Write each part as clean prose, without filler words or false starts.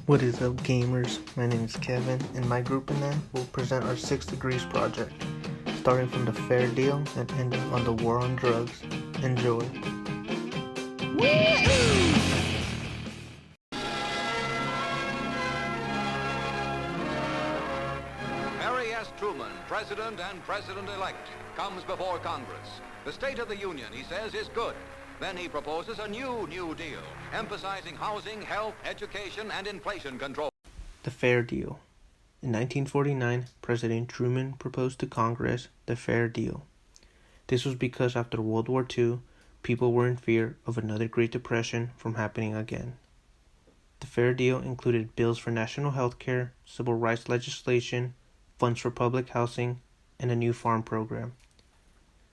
What is up, gamers? My name is Kevin, and my group and I will present our 6 Degrees project, starting from the fair deal and ending on the war on drugs. Enjoy. Harry S. Truman, President and President-elect, comes before Congress. The State of the Union, he says, is good. Then he proposes a new Deal, emphasizing housing, health, education, and inflation control. The fair deal. In 1949, President Truman proposed to Congress the fair deal. This was because after World War II, people were in fear of another Great Depression from happening again. The fair deal included bills for national health care, civil rights legislation, funds for public housing, and a new farm program.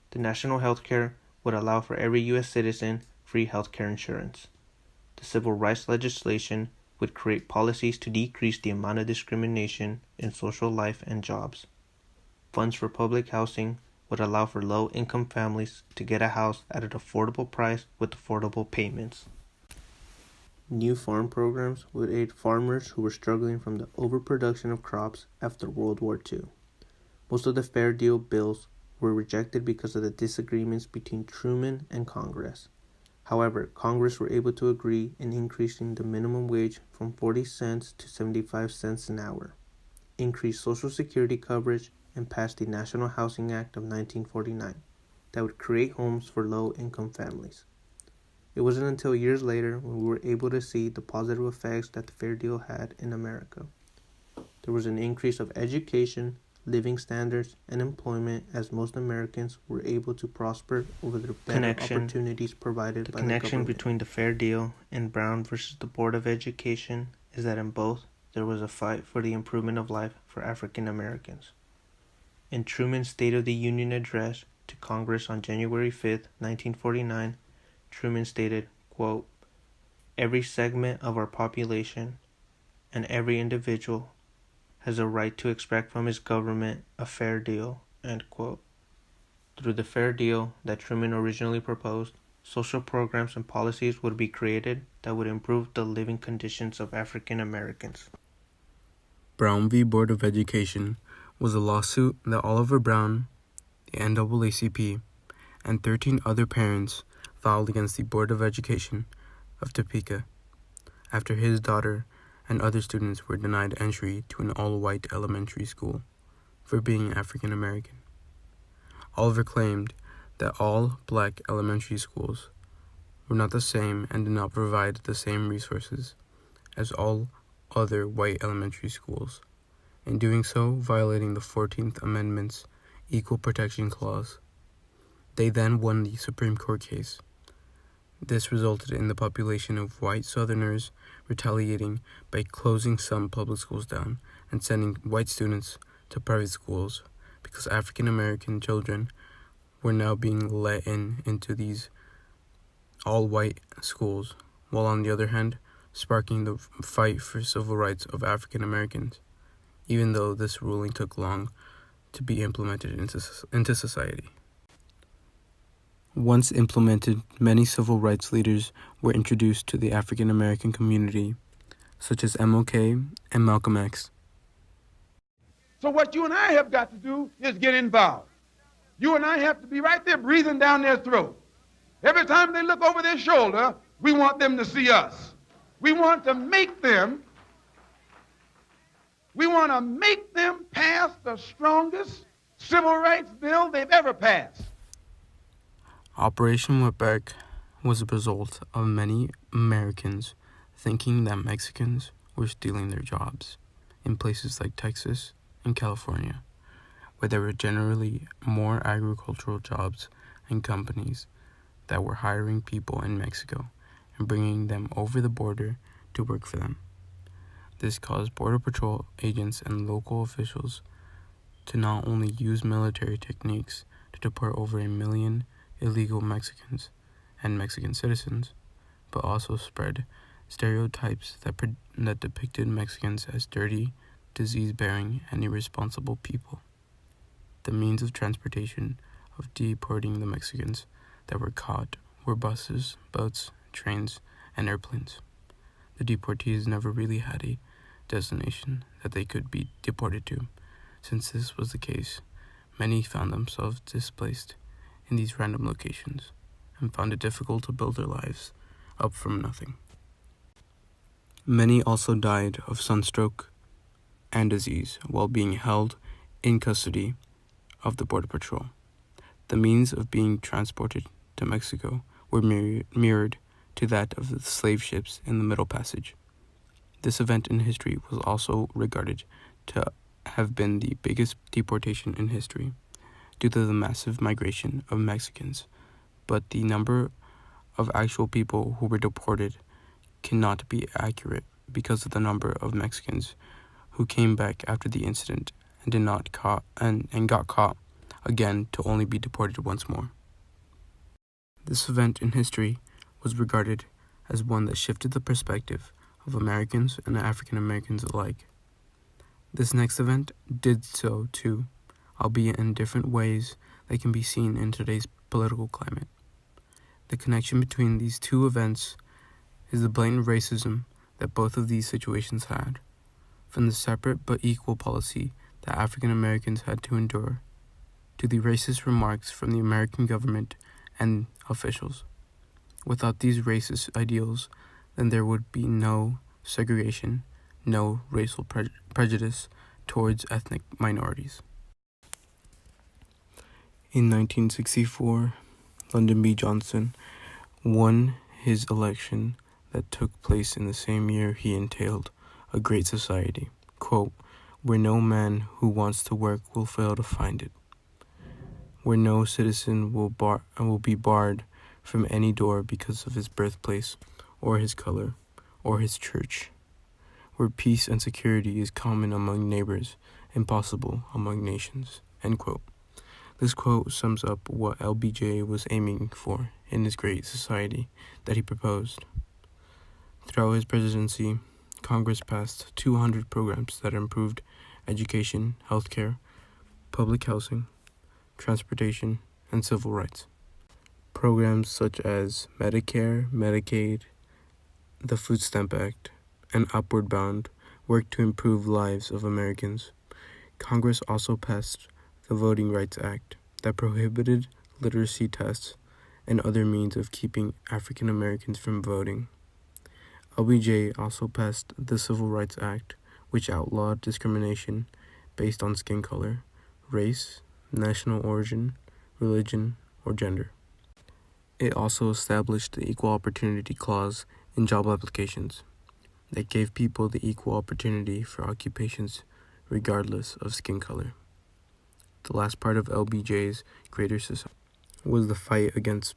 The national health care would allow for every U.S. citizen free health care insurance. The civil rights legislation would create policies to decrease the amount of discrimination in social life and jobs. Funds for public housing would allow for low-income families to get a house at an affordable price with affordable payments. New farm programs would aid farmers who were struggling from the overproduction of crops after World War II. Most of the fair deal bills were rejected because of the disagreements between Truman and Congress. However, Congress were able to agree in increasing the minimum wage from 40 cents to 75 cents an hour, increase Social Security coverage, and pass the National Housing Act of 1949 that would create homes for low-income families. It wasn't until years later when we were able to see the positive effects that the fair deal had in America. There was an increase of education, living standards, and employment as most Americans were able to prosper over the better opportunities provided by the government. The connection between the fair deal and Brown versus the Board of Education is that in both there was a fight for the improvement of life for African Americans. In Truman's State of the Union address to Congress on January 5, 1949, Truman stated, quote, "Every segment of our population and every individual has a right to expect from his government a fair deal," end quote. Through the fair deal that Truman originally proposed, social programs and policies would be created that would improve the living conditions of African Americans. Brown v. Board of Education was a lawsuit that Oliver Brown, the NAACP, and 13 other parents filed against the Board of Education of Topeka after his daughter and other students were denied entry to an all-white elementary school for being African American. Oliver claimed that all black elementary schools were not the same and did not provide the same resources as all other white elementary schools, in doing so violating the 14th Amendment's Equal Protection Clause. They then won the Supreme Court case. This resulted in the population of white Southerners retaliating by closing some public schools down and sending white students to private schools because African American children were now being let into these all-white schools, while on the other hand, sparking the fight for civil rights of African Americans, even though this ruling took long to be implemented into society. Once implemented, many civil rights leaders were introduced to the African American community, such as MLK and Malcolm X. So what you and I have got to do is get involved. You and I have to be right there breathing down their throat. Every time they look over their shoulder, we want them to see us. We want to make them pass the strongest civil rights bill they've ever passed. Operation Wetback was a result of many Americans thinking that Mexicans were stealing their jobs in places like Texas and California, where there were generally more agricultural jobs and companies that were hiring people in Mexico and bringing them over the border to work for them. This caused Border Patrol agents and local officials to not only use military techniques to deport over 1 million illegal Mexicans and Mexican citizens, but also spread stereotypes that depicted Mexicans as dirty, disease-bearing, and irresponsible people. The means of transportation of deporting the Mexicans that were caught were buses, boats, trains, and airplanes. the deportees never really had a destination that they could be deported to. Since this was the case, many found themselves displaced in these random locations and found it difficult to build their lives up from nothing. Many also died of sunstroke and disease while being held in custody of the Border Patrol. The means of being transported to Mexico were mirrored to that of the slave ships in the Middle Passage. This event in history was also regarded to have been the biggest deportation in history due to the massive migration of Mexicans, but the number of actual people who were deported cannot be accurate because of the number of Mexicans who came back after the incident and got caught again to only be deported once more. This event in history was regarded as one that shifted the perspective of Americans and African Americans alike. This next event did so too, albeit in different ways that can be seen in today's political climate. The connection between these two events is the blatant racism that both of these situations had, from the separate but equal policy that African Americans had to endure, to the racist remarks from the American government and officials. Without these racist ideals, then there would be no segregation, no racial prejudice towards ethnic minorities. In 1964, Lyndon B. Johnson won his election that took place in the same year he entailed a great society, quote, where no man who wants to work will fail to find it, where no citizen will be barred from any door because of his birthplace or his color or his church, where peace and security is common among neighbors and possible among nations, end quote. This quote sums up what LBJ was aiming for in his great society that he proposed. Throughout his presidency, Congress passed 200 programs that improved education, healthcare, public housing, transportation, and civil rights. Programs such as Medicare, Medicaid, the Food Stamp Act, and Upward Bound worked to improve lives of Americans. Congress also passed the Voting Rights Act that prohibited literacy tests and other means of keeping African Americans from voting. LBJ also passed the Civil Rights Act, which outlawed discrimination based on skin color, race, national origin, religion, or gender. It also established the Equal Opportunity Clause in job applications that gave people the equal opportunity for occupations regardless of skin color. The last part of LBJ's greater society was the fight against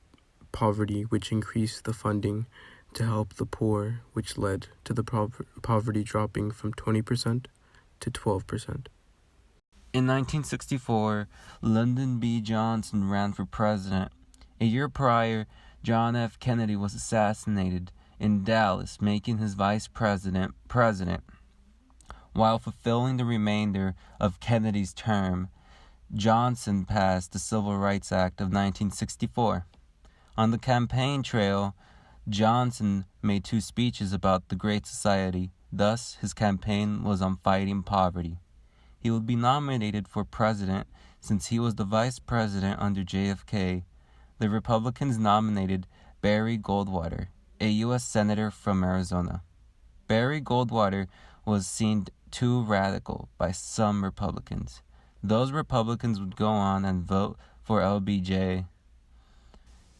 poverty, which increased the funding to help the poor, which led to the poverty dropping from 20% to 12%. In 1964, Lyndon B. Johnson ran for president. A year prior, John F. Kennedy was assassinated in Dallas, making his vice president president. While fulfilling the remainder of Kennedy's term, Johnson passed the Civil Rights Act of 1964. On the campaign trail, Johnson made 2 speeches about the Great Society. Thus, his campaign was on fighting poverty. He would be nominated for president since he was the vice president under JFK. The Republicans nominated Barry Goldwater, a U.S. Senator from Arizona. Barry Goldwater was seen too radical by some Republicans. Those Republicans would go on and vote for LBJ.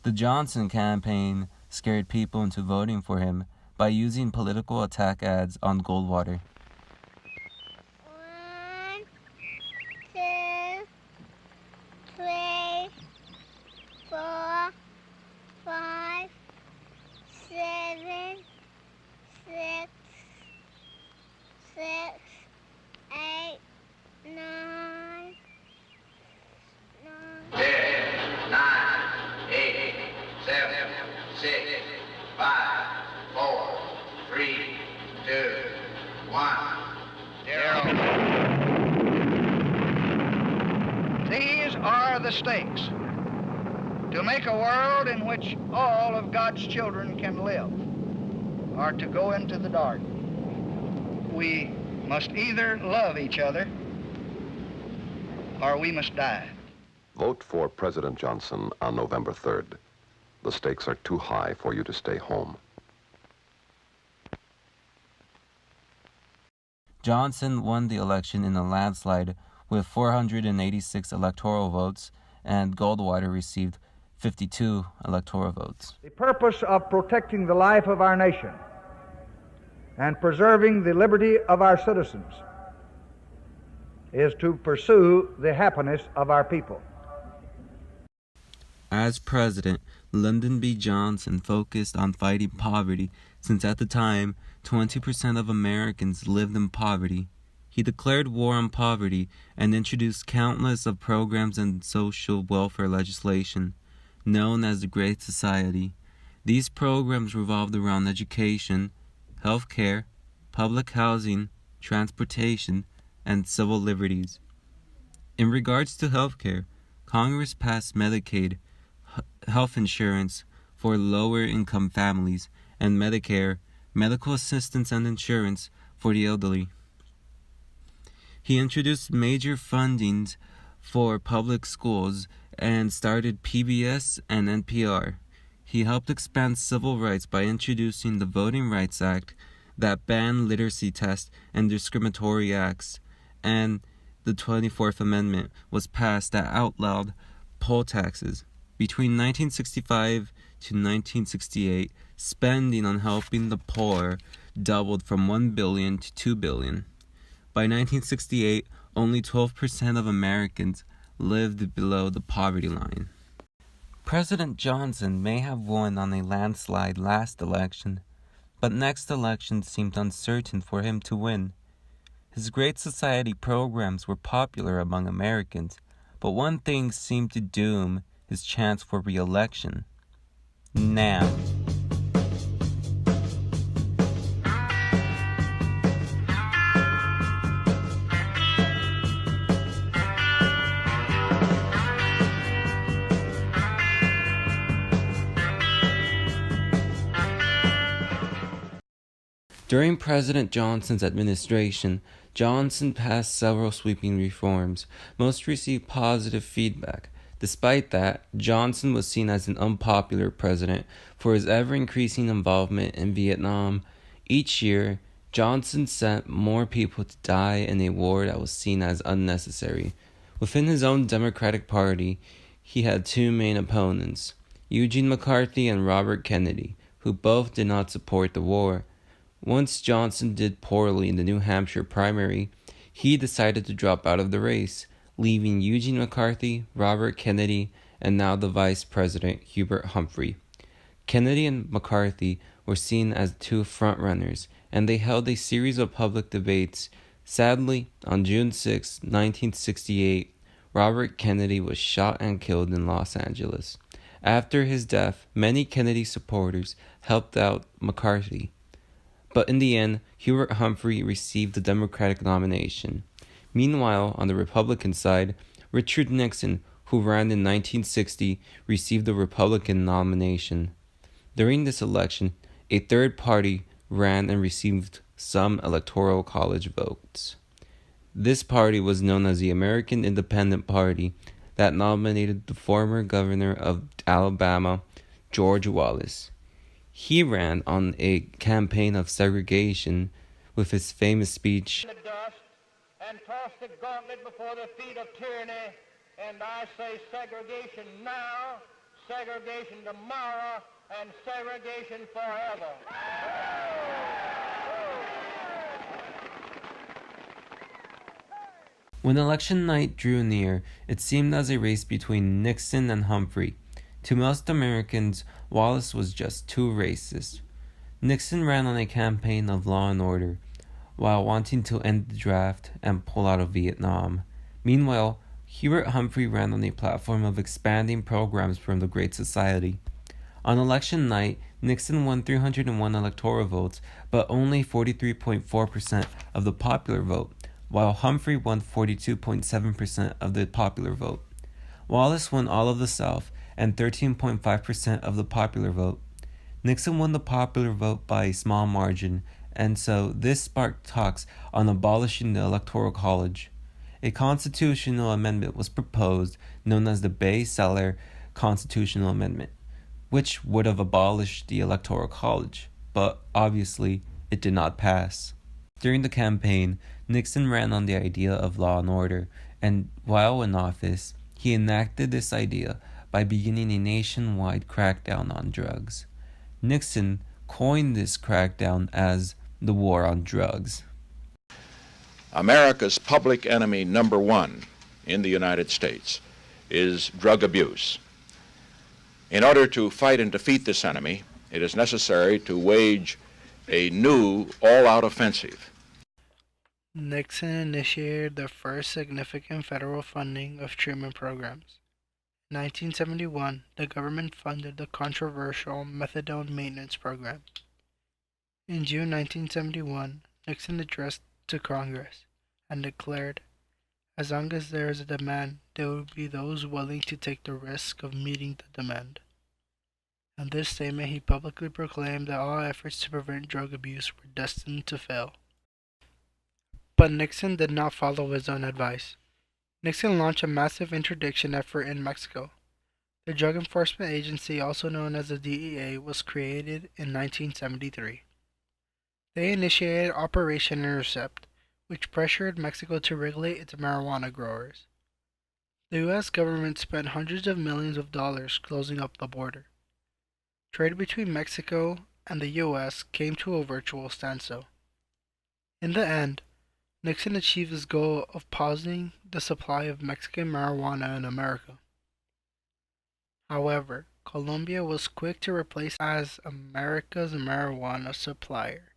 The Johnson campaign scared people into voting for him by using political attack ads on Goldwater. 1, 2, 3, 4, 5, 7, 6, 8, 9, 10, 9, 8, 7, 6, 5, 4, 3, 2, 1, 0. These are the stakes to make a world in which all of God's children can live. are to go into the dark. We must either love each other or we must die. Vote for President Johnson on November 3rd. The stakes are too high for you to stay home. Johnson won the election in a landslide with 486 electoral votes, and Goldwater received 52 electoral votes. The purpose of protecting the life of our nation and preserving the liberty of our citizens is to pursue the happiness of our people. As president, Lyndon B. Johnson focused on fighting poverty since at the time 20% of Americans lived in poverty. He declared war on poverty and introduced countless of programs and social welfare legislation, known as the Great Society. These programs revolved around education, health care, public housing, transportation, and civil liberties. In regards to health care, Congress passed Medicaid, health insurance for lower-income families, and Medicare, medical assistance and insurance for the elderly. He introduced major fundings for public schools and started PBS and NPR. He helped expand civil rights by introducing the Voting Rights Act that banned literacy tests and discriminatory acts, and the 24th Amendment was passed that outlawed poll taxes. Between 1965 to 1968, spending on helping the poor doubled from $1 billion to $2 billion. By 1968, only 12% of Americans lived below the poverty line. President Johnson may have won on a landslide last election, but next election seemed uncertain for him to win. His Great Society programs were popular among Americans, but one thing seemed to doom his chance for re-election: NAM. During President Johnson's administration, Johnson passed several sweeping reforms. Most received positive feedback. Despite that, Johnson was seen as an unpopular president for his ever-increasing involvement in Vietnam. Each year, Johnson sent more people to die in a war that was seen as unnecessary. Within his own Democratic Party, he had two main opponents, Eugene McCarthy and Robert Kennedy, who both did not support the war. Once Johnson did poorly in the New Hampshire primary, he decided to drop out of the race, leaving Eugene McCarthy, Robert Kennedy, and now the Vice President, Hubert Humphrey. Kennedy and McCarthy were seen as two frontrunners, and they held a series of public debates. Sadly, on June 6, 1968, Robert Kennedy was shot and killed in Los Angeles. After his death, many Kennedy supporters helped out McCarthy, but in the end, Hubert Humphrey received the Democratic nomination. Meanwhile, on the Republican side, Richard Nixon, who ran in 1960, received the Republican nomination. During this election, a third party ran and received some electoral college votes. This party was known as the American Independent Party, that nominated the former governor of Alabama, George Wallace. He ran on a campaign of segregation with his famous speech, "The dust and toss the gauntlet before the feet of tyranny, and I say segregation now, segregation tomorrow, and segregation forever." When election night drew near, it seemed as a race between Nixon and Humphrey. To most Americans, Wallace was just too racist. Nixon ran on a campaign of law and order, while wanting to end the draft and pull out of Vietnam. Meanwhile, Hubert Humphrey ran on a platform of expanding programs from the Great Society. On election night, Nixon won 301 electoral votes, but only 43.4% of the popular vote, while Humphrey won 42.7% of the popular vote. Wallace won all of the South and 13.5% of the popular vote. Nixon won the popular vote by a small margin, and so this sparked talks on abolishing the Electoral College. A constitutional amendment was proposed known as the Bay-Seller Constitutional Amendment, which would have abolished the Electoral College, but obviously it did not pass. During the campaign, Nixon ran on the idea of law and order, and while in office, he enacted this idea by beginning a nationwide crackdown on drugs. Nixon coined this crackdown as the war on drugs. America's public enemy number one in the United States is drug abuse. In order to fight and defeat this enemy, it is necessary to wage a new all-out offensive. Nixon initiated the first significant federal funding of treatment programs. In 1971, the government funded the controversial methadone maintenance program. In June 1971, Nixon addressed to Congress and declared, as long as there is a demand, there will be those willing to take the risk of meeting the demand. In this statement, he publicly proclaimed that all efforts to prevent drug abuse were destined to fail. But Nixon did not follow his own advice. Nixon launched a massive interdiction effort in Mexico. The Drug Enforcement Agency, also known as the DEA, was created in 1973. They initiated Operation Intercept, which pressured Mexico to regulate its marijuana growers. The U.S. government spent hundreds of millions of dollars closing up the border. Trade between Mexico and the U.S. came to a virtual standstill. In the end, Nixon achieved his goal of pausing the supply of Mexican marijuana in America. However, Colombia was quick to replace as America's marijuana supplier.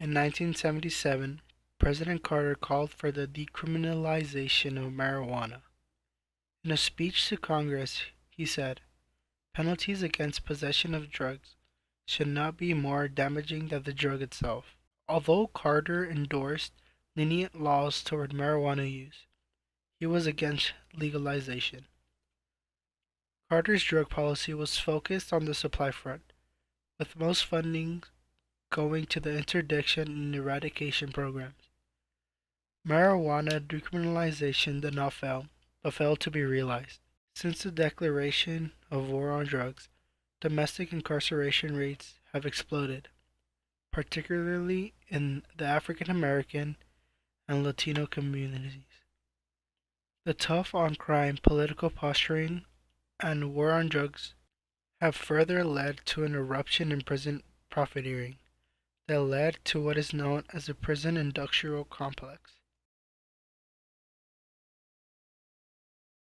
In 1977, President Carter called for the decriminalization of marijuana. In a speech to Congress, he said, "Penalties against possession of drugs should not be more damaging than the drug itself." Although Carter endorsed lenient laws toward marijuana use, he was against legalization. Carter's drug policy was focused on the supply front, with most funding going to the interdiction and eradication programs. Marijuana decriminalization did not fail, but failed to be realized. Since the declaration of war on drugs, domestic incarceration rates have exploded, particularly in the African American and Latino communities. The tough on crime, political posturing, and war on drugs have further led to an eruption in prison profiteering that led to what is known as the prison industrial complex.